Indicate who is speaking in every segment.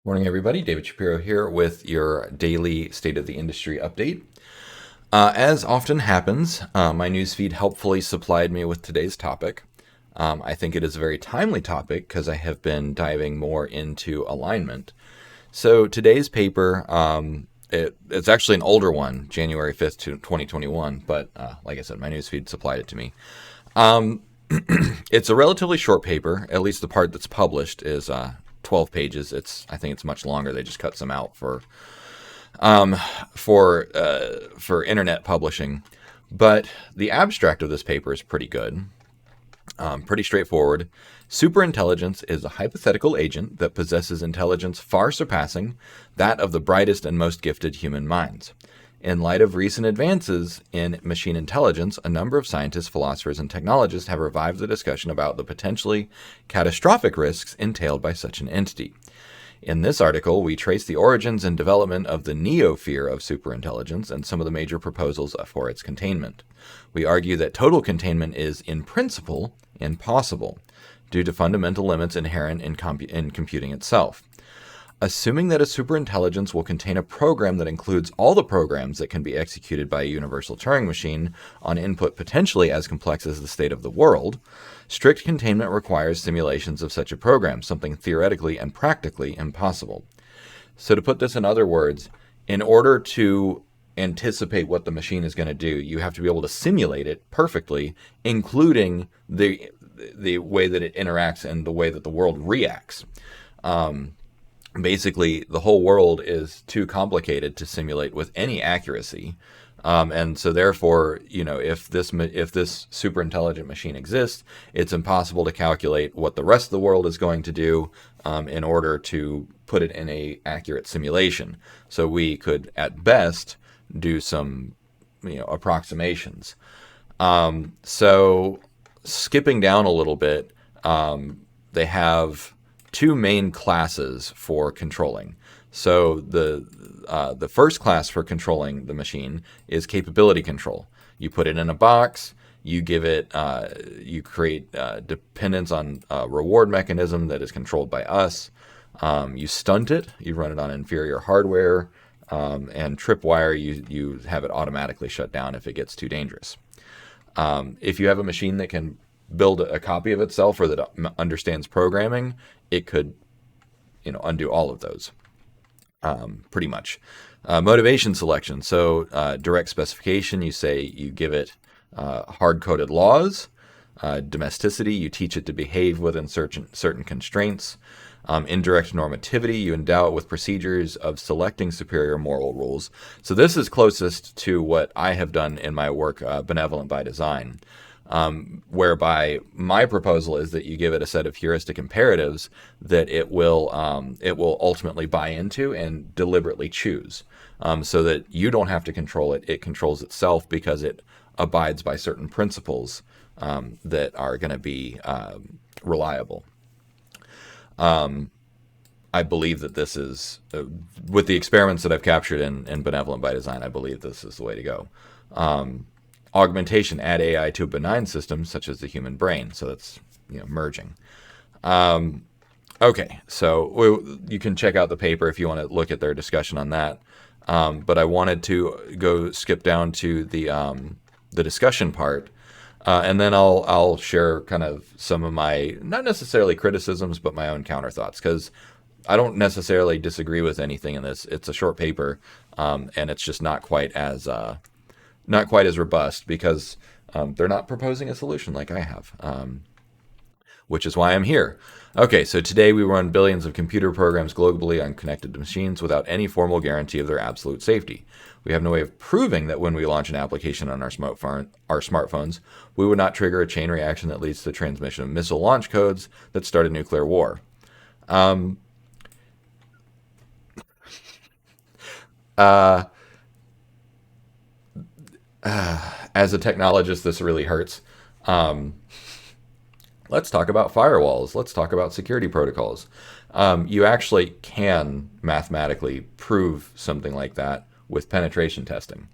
Speaker 1: Morning, everybody. David Shapiro here with your daily State of the Industry update. As often happens, my newsfeed helpfully supplied me with today's topic. I think it is a very timely topic because I have been diving more into alignment. So today's paper, it's actually an older one, January 5th, 2021, but like I said, my newsfeed supplied it to me. It's a relatively short paper, at least the part that's published is 12 pages. I think it's much longer. They just cut some out for internet publishing. But the abstract of this paper is pretty good, pretty straightforward. Superintelligence is a hypothetical agent that possesses intelligence far surpassing that of the brightest and most gifted human minds. In light of recent advances in machine intelligence, a number of scientists, philosophers, and technologists have revived the discussion about the potentially catastrophic risks entailed by such an entity. In this article, we trace the origins and development of the neo-fear of superintelligence and some of the major proposals for its containment. We argue that total containment is, in principle, impossible, due to fundamental limits inherent in computing itself. Assuming that a superintelligence will contain a program that includes all the programs that can be executed by a universal Turing machine on input potentially as complex as the state of the world, strict containment requires simulations of such a program, something theoretically and practically impossible. So to put this in other words, in order to anticipate what the machine is going to do, you have to be able to simulate it perfectly, including the way that it interacts and the way that the world reacts. Basically, the whole world is too complicated to simulate with any accuracy. And so therefore, if this super intelligent machine exists, it's impossible to calculate what the rest of the world is going to do in order to put it in a accurate simulation. So we could, at best, do some approximations. So skipping down a little bit, they have two main classes for controlling. So the first class for controlling the machine is capability control. You put it in a box, you give it, you create dependence on a reward mechanism that is controlled by us. You stunt it, you run it on inferior hardware, and tripwire, you have it automatically shut down if it gets too dangerous. If you have a machine that can build a copy of itself or that understands programming, it could, undo all of those, pretty much. Motivation selection. So direct specification, you give it hard-coded laws. Domesticity, you teach it to behave within certain constraints. Indirect normativity, you endow it with procedures of selecting superior moral rules. So this is closest to what I have done in my work, Benevolent by Design. Whereby my proposal is that you give it a set of heuristic imperatives that it will ultimately buy into and deliberately choose, so that you don't have to control it. It controls itself because it abides by certain principles that are going to be reliable. I believe that this is, with the experiments that I've captured in Benevolent by Design, I believe this is the way to go. Augmentation, add AI to a benign system such as the human brain. So that's merging. Okay, so you can check out the paper if you want to look at their discussion on that. But I wanted to skip down to the discussion part, and then I'll share kind of some of my, not necessarily criticisms, but my own counter thoughts, because I don't necessarily disagree with anything in this. It's a short paper, and it's just not quite as robust because they're not proposing a solution like I have, which is why I'm here. Okay, so today we run billions of computer programs globally on connected machines without any formal guarantee of their absolute safety. We have no way of proving that when we launch an application on our smartphones, we would not trigger a chain reaction that leads to the transmission of missile launch codes that start a nuclear war. As a technologist, this really hurts. Let's talk about firewalls. Let's talk about security protocols. You actually can mathematically prove something like that with penetration testing.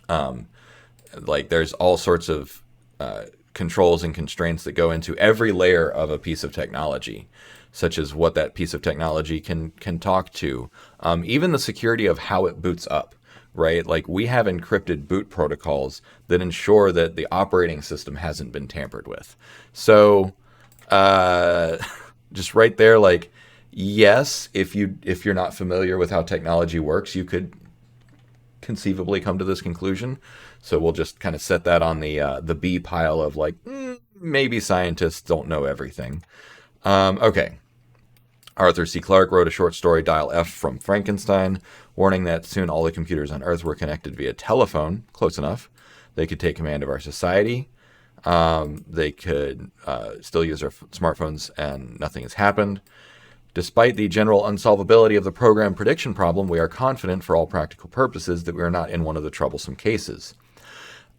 Speaker 1: There's all sorts of controls and constraints that go into every layer of a piece of technology. such as what that piece of technology can talk to, even the security of how it boots up. Right, like we have encrypted boot protocols that ensure that the operating system hasn't been tampered with. So, uh, just right there, like yes, if you're not familiar with how technology works, you could conceivably come to this conclusion. So we'll just kind of set that on the B pile of like maybe scientists don't know everything. Okay. Arthur C. Clarke wrote a short story, Dial F from Frankenstein, warning that soon all the computers on Earth were connected via telephone. Close enough. They could take command of our society. They could still use our smartphones, and nothing has happened. Despite the general unsolvability of the program prediction problem, we are confident for all practical purposes that we are not in one of the troublesome cases.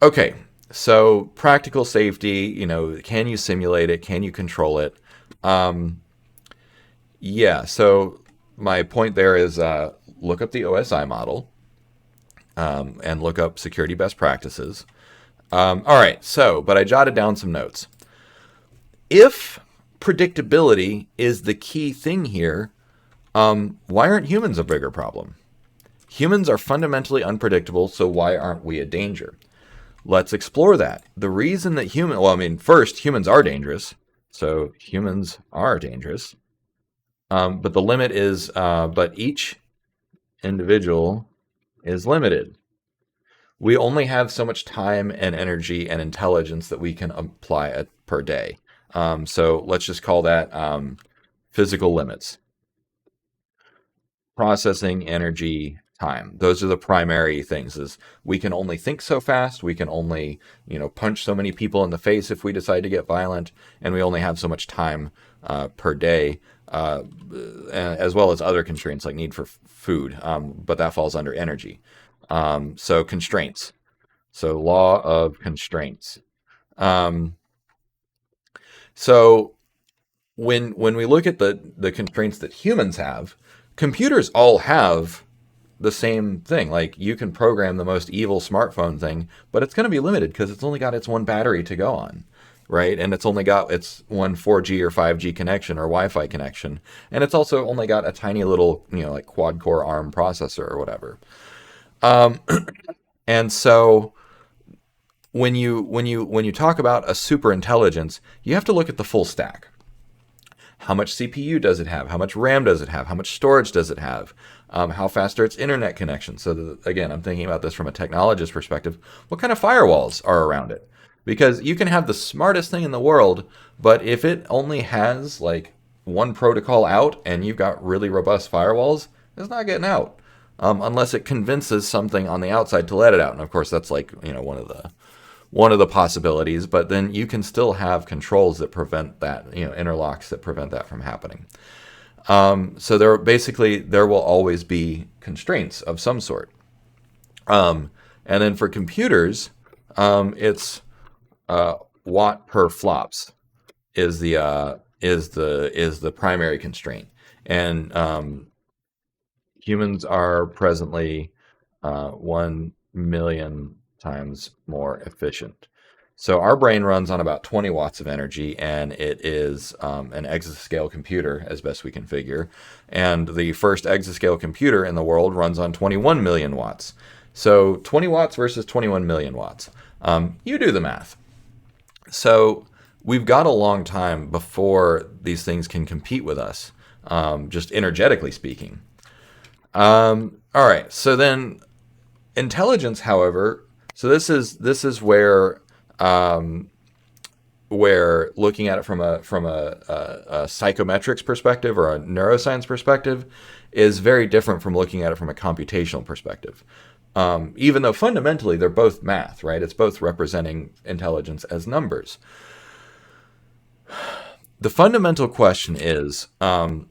Speaker 1: Okay, so practical safety, can you simulate it? Can you control it? Yeah, so my point there is look up the OSI model and look up security best practices. All right, but I jotted down some notes. If predictability is the key thing here, why aren't humans a bigger problem? Humans are fundamentally unpredictable, so why aren't we a danger? Let's explore that. The reason that first, humans are dangerous. So humans are dangerous. But the limit is, but each individual is limited. We only have so much time and energy and intelligence that we can apply per day. So let's just call that physical limits. Processing, energy, time. Those are the primary things. Is we can only think so fast. We can only, punch so many people in the face if we decide to get violent, and we only have so much time per day, as well as other constraints like need for food. But that falls under energy. So constraints. So law of constraints. So when we look at the constraints that humans have, computers all have the same thing. Like you can program the most evil smartphone thing, but it's going to be limited because it's only got its one battery to go on, right? And it's only got its one 4G or 5G connection or Wi-Fi connection, and it's also only got a tiny little, like quad-core ARM processor or whatever. And so when you talk about a super intelligence, you have to look at the full stack. How much CPU does it have? How much RAM does it have? How much storage does it have? How fast are its internet connections? So again, I'm thinking about this from a technologist perspective. What kind of firewalls are around it? Because you can have the smartest thing in the world, but if it only has like one protocol out and you've got really robust firewalls, it's not getting out. Unless it convinces something on the outside to let it out. And of course, that's like, one of the possibilities, but then you can still have controls that prevent that, interlocks that prevent that from happening. So there will always be constraints of some sort. And then for computers, it's watt per flops is the primary constraint, and humans are presently 1 million times more efficient. So our brain runs on about 20 watts of energy, and it is an exascale computer, as best we can figure. And the first exascale computer in the world runs on 21 million watts. So 20 watts versus 21 million watts. You do the math. So we've got a long time before these things can compete with us, just energetically speaking. All right. So then intelligence, however, so this is where looking at it from a psychometrics perspective or a neuroscience perspective is very different from looking at it from a computational perspective. Even though fundamentally they're both math, right? It's both representing intelligence as numbers. The fundamental question is,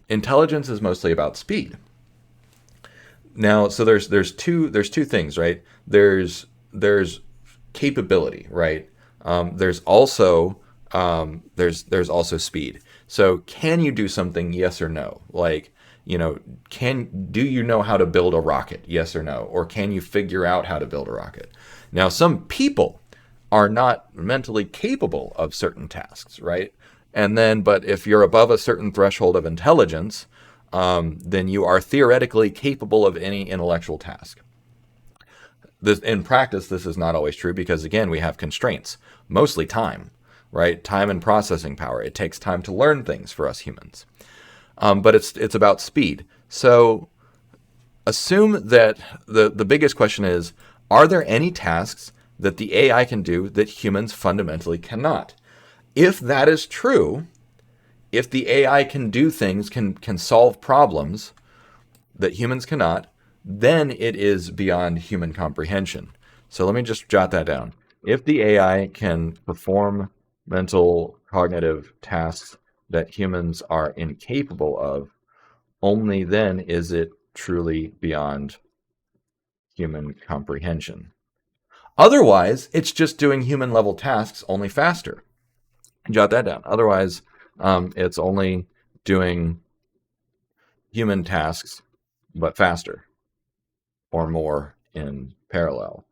Speaker 1: intelligence is mostly about speed. Now, so there's two things, right? There's capability, right? There's also speed. So can you do something? Yes or no? Like, do you know how to build a rocket? Yes or no? Or can you figure out how to build a rocket? Now, some people are not mentally capable of certain tasks, right? And then, but if you're above a certain threshold of intelligence, then you are theoretically capable of any intellectual task. In practice, this is not always true because, again, we have constraints, mostly time, right? Time and processing power. It takes time to learn things for us humans. But it's about speed. So assume that the biggest question is, are there any tasks that the AI can do that humans fundamentally cannot? If that is true, if the AI can do things, can solve problems that humans cannot, then it is beyond human comprehension. So let me just jot that down. If the AI can perform mental cognitive tasks that humans are incapable of, only then is it truly beyond human comprehension. Otherwise, it's just doing human level tasks only faster. Jot that down. Otherwise, it's only doing human tasks but faster or more in parallel.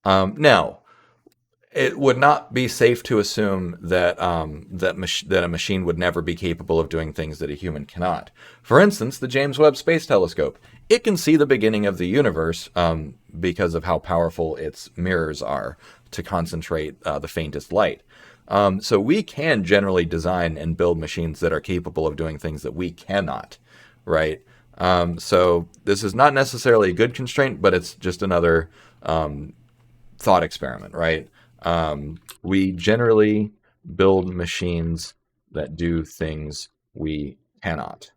Speaker 1: Now, it would not be safe to assume that that a machine would never be capable of doing things that a human cannot. For instance, the James Webb Space Telescope. It can see the beginning of the universe because of how powerful its mirrors are to concentrate the faintest light. So we can generally design and build machines that are capable of doing things that we cannot, right? So this is not necessarily a good constraint, but it's just another thought experiment, right? We generally build machines that do things we cannot.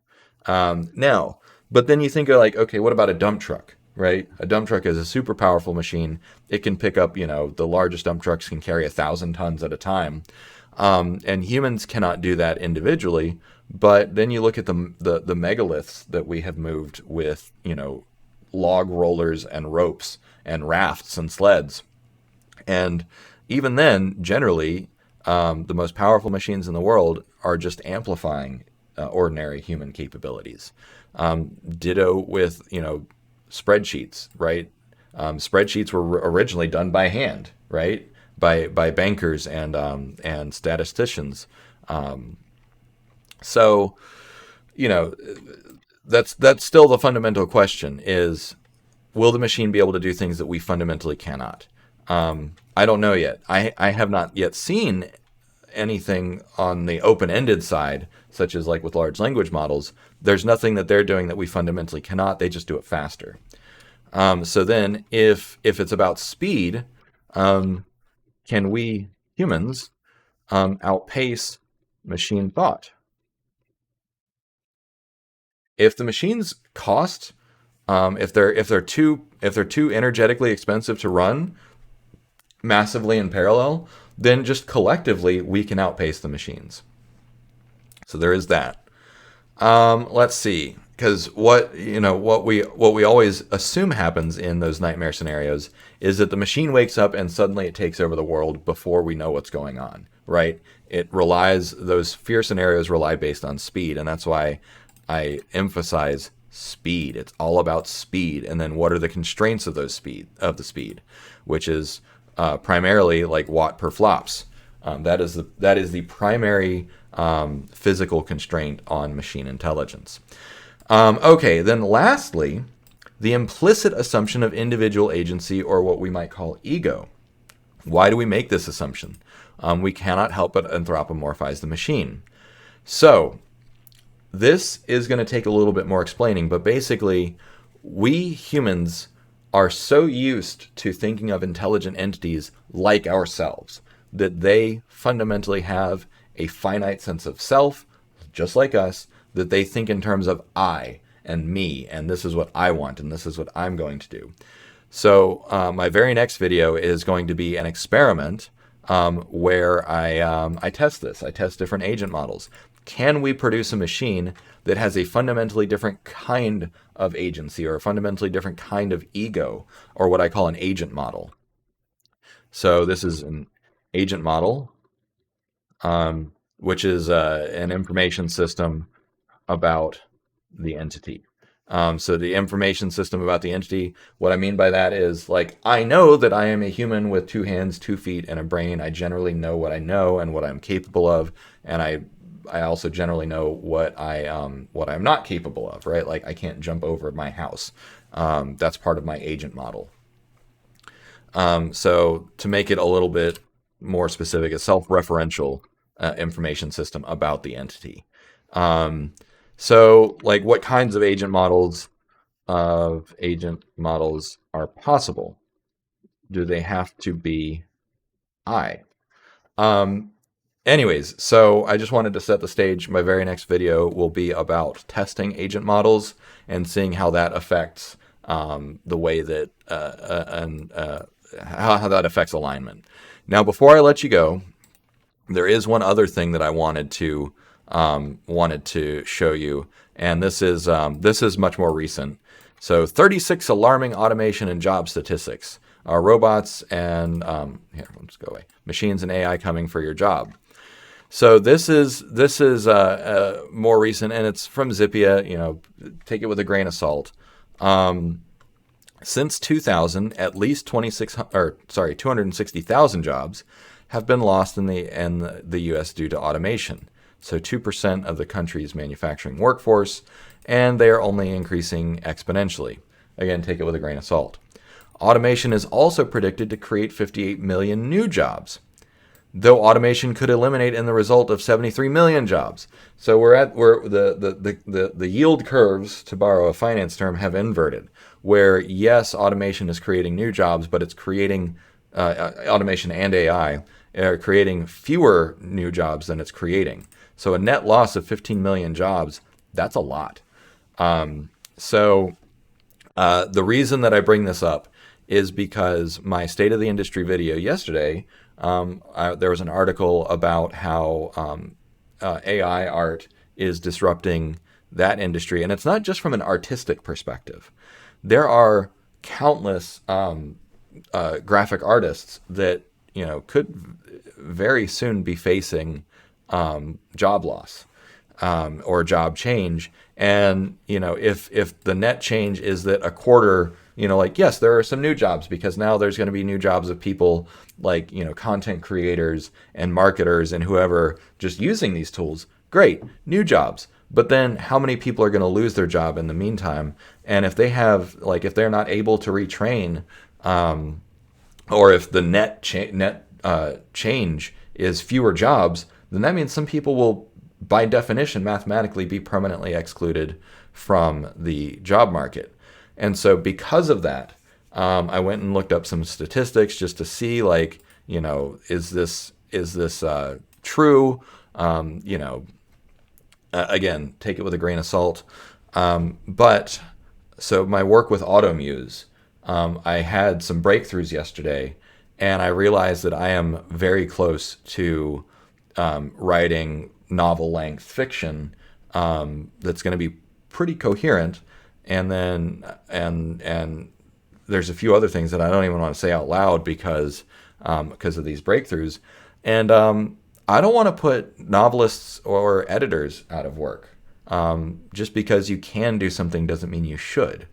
Speaker 1: Now, but then you think of like, okay, what about a dump truck, right? A dump truck is a super powerful machine. It can pick up, the largest dump trucks can carry 1,000 tons at a time. And humans cannot do that individually. But then you look at the megaliths that we have moved with, log rollers and ropes and rafts and sleds. And even then, generally, the most powerful machines in the world are just amplifying ordinary human capabilities. Ditto with, spreadsheets, right? Spreadsheets were originally done by hand, right? By bankers and statisticians. So, you know, that's still the fundamental question: is will the machine be able to do things that we fundamentally cannot? I don't know yet. I have not yet seen anything on the open-ended side, such as like with large language models. There's nothing that they're doing that we fundamentally cannot. They just do it faster. So then, if it's about speed, can we humans outpace machine thought? If the machines cost, if they're too energetically expensive to run massively in parallel, then just collectively we can outpace the machines. So there is that. Let's see, because what we always assume happens in those nightmare scenarios is that the machine wakes up and suddenly it takes over the world before we know what's going on. Right? Those fear scenarios rely based on speed, and that's why I emphasize speed. It's all about speed, and then what are the constraints of the speed, which is primarily like watt per flops. That is the primary physical constraint on machine intelligence. Okay, then lastly, the implicit assumption of individual agency, or what we might call ego. Why do we make this assumption? We cannot help but anthropomorphize the machine. So this is going to take a little bit more explaining, but basically, we humans are so used to thinking of intelligent entities like ourselves that they fundamentally have a finite sense of self, just like us, that they think in terms of I and me, and this is what I want, and this is what I'm going to do. So my very next video is going to be an experiment where I test this. I test different agent models. Can we produce a machine that has a fundamentally different kind of agency, or a fundamentally different kind of ego, or what I call an agent model? So this is an agent model, which is an information system about the entity. So the information system about the entity, what I mean by that is like, I know that I am a human with 2 hands, 2 feet, and a brain. I generally know what I know and what I'm capable of. And I also generally know what I'm not capable of, right? Like I can't jump over my house. That's part of my agent model. So to make it a little bit more specific, a self-referential information system about the entity. Um, so like what kinds of agent models are possible? Do they have to be I? Um, Anyways, so I just wanted to set the stage. My very next video will be about testing agent models and seeing how that affects the way that how that affects alignment. Now, before I let you go, there is one other thing that I wanted to show you, and this is much more recent. So, 36 alarming automation and job statistics. Are robots and here, let's go away. Machines and AI coming for your job? So this is more recent, and it's from Zippia. You know, take it with a grain of salt. Um, since 2000, at least 260,000 jobs have been lost in the U.S. due to automation. So 2% of the country's manufacturing workforce, and they are only increasing exponentially. Again, take it with a grain of salt. Automation is also predicted to create 58 million new jobs, though automation could eliminate in the result of 73 million jobs. So we're the yield curves, to borrow a finance term, have inverted, where yes, automation is creating new jobs, but it's creating automation and AI are creating fewer new jobs than it's creating. So a net loss of 15 million jobs, that's a lot. So the reason that I bring this up is because my State of the Industry video yesterday, there was an article about how AI art is disrupting that industry. And it's not just from an artistic perspective. There are countless graphic artists that, you know, could very soon be facing job loss or job change. And, you know, if the net change is that a quarter, you know, like, yes, there are some new jobs because now there's going to be new jobs of people like, you know, content creators and marketers and whoever just using these tools. Great, new jobs. But then how many people are going to lose their job in the meantime? And if they have, like, if they're not able to retrain, or if the net change is fewer jobs, then that means some people will, by definition, mathematically be permanently excluded from the job market. And so because of that, I went and looked up some statistics just to see, like, you know, is this true? You know, again, take it with a grain of salt. But so my work with AutoMuse, I had some breakthroughs yesterday, and I realized that I am very close to writing novel-length fiction that's going to be pretty coherent, and then and there's a few other things that I don't even want to say out loud because of these breakthroughs, and I don't want to put novelists or editors out of work. Just because you can do something doesn't mean you should.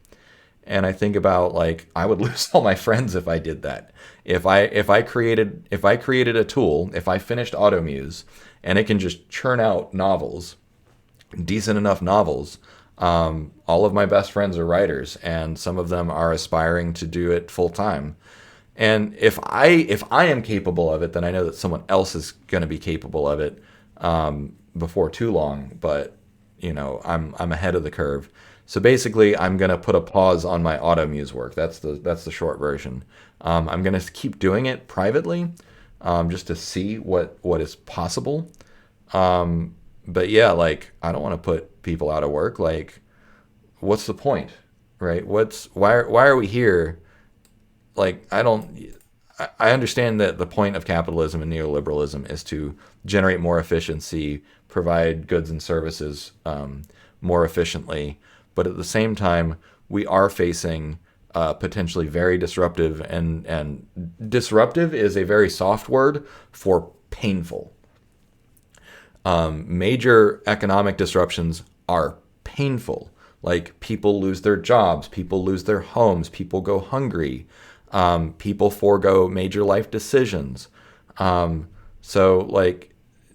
Speaker 1: And I think about, like, I would lose all my friends if I did that. If I created a tool, if I finished AutoMuse and it can just churn out novels, decent enough novels, all of my best friends are writers, and some of them are aspiring to do it full time. And if I am capable of it, then I know that someone else is going to be capable of it before too long. But, you know, I'm ahead of the curve. So basically, I'm going to put a pause on my AutoMuse work. That's the short version. I'm going to keep doing it privately, just to see what is possible. But yeah, like, I don't want to put people out of work. Like, what's the point, right? Why are we here? Like, I understand that the point of capitalism and neoliberalism is to generate more efficiency, provide goods and services more efficiently. But at the same time, we are facing potentially very disruptive, and disruptive is a very soft word for painful. Major economic disruptions are painful, Like people lose their jobs, people lose their homes, people go hungry, people forego major life decisions. So like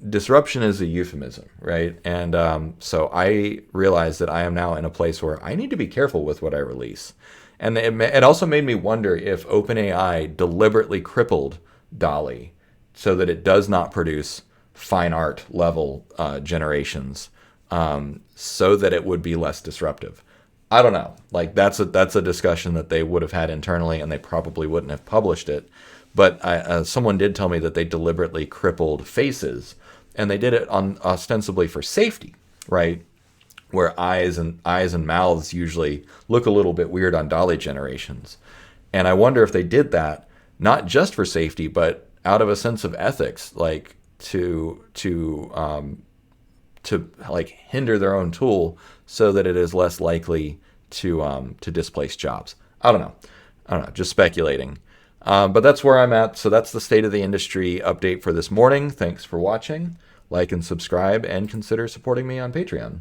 Speaker 1: disruption is a euphemism, right? And so I realized that I am now in a place where I need to be careful with what I release. And it also made me wonder if OpenAI deliberately crippled DALL-E so that it does not produce fine art level generations, so that it would be less disruptive. I don't know. Like that's a discussion that they would have had internally, and they probably wouldn't have published it. But someone did tell me that they deliberately crippled faces, and they did it on ostensibly for safety, right? Where eyes and mouths usually look a little bit weird on DALL-E generations. And I wonder if they did that not just for safety, but out of a sense of ethics, like to like hinder their own tool so that it is less likely to displace jobs. I don't know. Just speculating. But that's where I'm at. So that's the state of the industry update for this morning. Thanks for watching. Like and subscribe, and consider supporting me on Patreon.